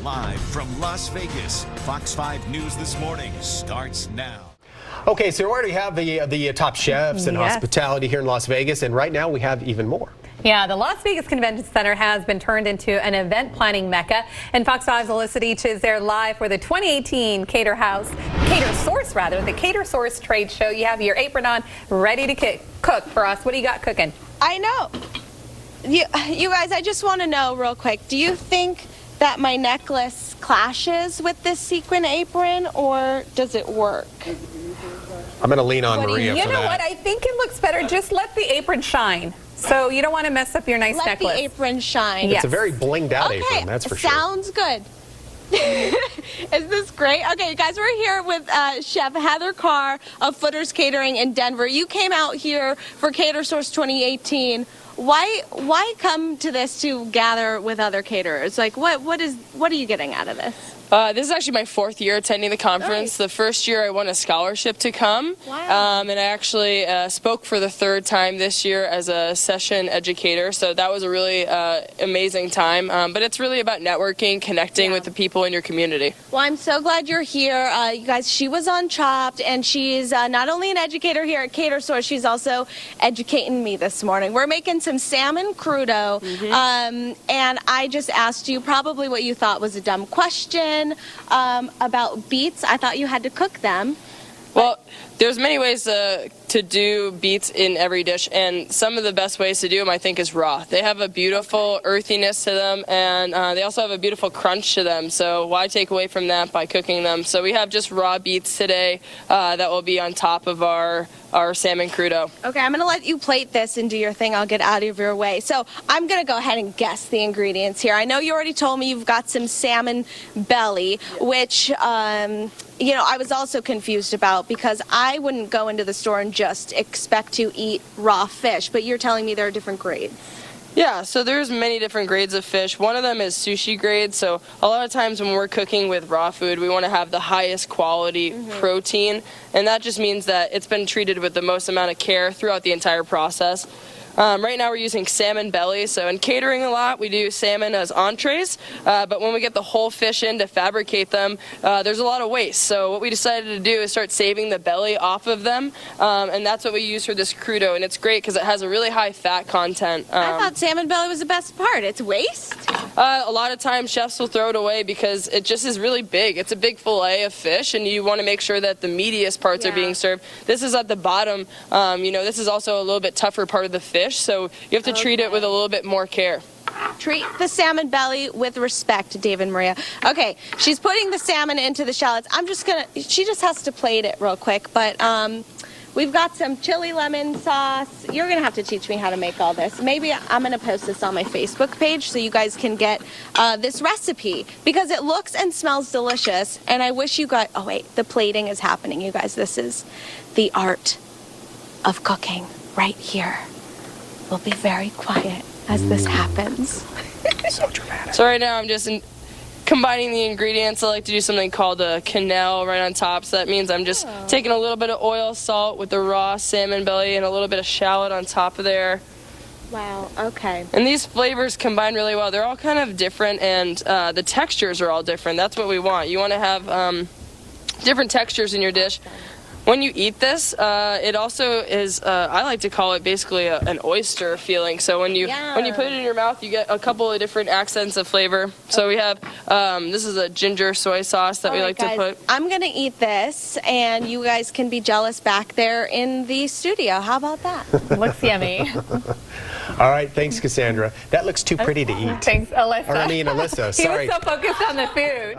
Live from Las Vegas, Fox 5 News This Morning starts now. Okay, so we already have the top chefs and hospitality here in Las Vegas, and right now we have even more. Yeah, the Las Vegas Convention Center has been turned into an event planning mecca, and Fox 5's Alyssa Deach is there live for the 2018 Catersource, the Catersource trade show. You have your apron on, ready to cook for us. What do you got cooking? I know. You guys, I just want to know real quick, do you think that my necklace clashes with this sequin apron, or does it work? I'm going to lean on Maria for that. You know what? I think it looks better. Just let the apron shine. So you don't want to mess up your nice necklace. Let the apron shine. Yes. It's a very blinged out apron, that's for sure. Sounds good. Is this great? Okay, guys, we're here with Chef Heather Carr of Footers Catering in Denver. You came out here for Catersource 2018. Why come to this to gather with other caterers? Like, what are you getting out of this? This is actually my 4th year attending the conference. Nice. The first year I won a scholarship to come. Wow. And I actually spoke for the 3rd time this year as a session educator. So that was a really amazing time. But it's really about networking, connecting with the people in your community. Well, I'm so glad you're here. You guys, she was on Chopped, and she's not only an educator here at Catersource, she's also educating me this morning. We're making some salmon crudo. And I just asked you probably what you thought was a dumb question. About beets. I thought you had to cook them. Well, there's many ways to do beets in every dish, and some of the best ways to do them, I think, is raw. They have a beautiful earthiness to them, and they also have a beautiful crunch to them, so why take away from that by cooking them? So we have just raw beets today that will be on top of our salmon crudo. Okay, I'm going to let you plate this and do your thing. I'll get out of your way. So I'm going to go ahead and guess the ingredients here. I know you already told me you've got some salmon belly, which, you know, I was also confused about because I wouldn't go into the store and just expect to eat raw fish, but you're telling me there are different grades. Yeah, so there's many different grades of fish. One of them is sushi grade, so a lot of times when we're cooking with raw food, we want to have the highest quality protein, and that just means that it's been treated with the most amount of care throughout the entire process. Right now we're using salmon belly, so in catering a lot we do salmon as entrees, but when we get the whole fish in to fabricate them, there's a lot of waste. So what we decided to do is start saving the belly off of them, and that's what we use for this crudo, and it's great because it has a really high fat content. I thought salmon belly was the best part. It's waste? A lot of times chefs will throw it away because it just is really big. It's a big fillet of fish, and you want to make sure that the meatiest parts are being served. This is at the bottom. You know, this is also a little bit tougher part of the fish, so you have to treat it with a little bit more care. Treat the salmon belly with respect, Dave and Maria. Okay, she's putting the salmon into the shallots. She just has to plate it real quick, but we've got some chili lemon sauce. You're going to have to teach me how to make all this. Maybe I'm going to post this on my Facebook page so you guys can get this recipe because it looks and smells delicious, and I wish you guys, oh wait, the plating is happening, you guys. This is the art of cooking right here. We'll be very quiet as this happens. So dramatic. So right now I'm just combining the ingredients. I like to do something called a quenelle right on top. So that means I'm just taking a little bit of oil, salt with the raw salmon belly and a little bit of shallot on top of there. Wow, okay. And these flavors combine really well. They're all kind of different, and the textures are all different. That's what we want. You want to have different textures in your dish. When you eat this, it also is, I like to call it basically an oyster feeling. So when you put it in your mouth, you get a couple of different accents of flavor. So we have, this is a ginger soy sauce that we like to put. I'm going to eat this, and you guys can be jealous back there in the studio. How about that? Looks yummy. All right, thanks, Cassandra. That looks too pretty to eat. Thanks, Alyssa. Or I mean, Alyssa, sorry. He was so focused on the food.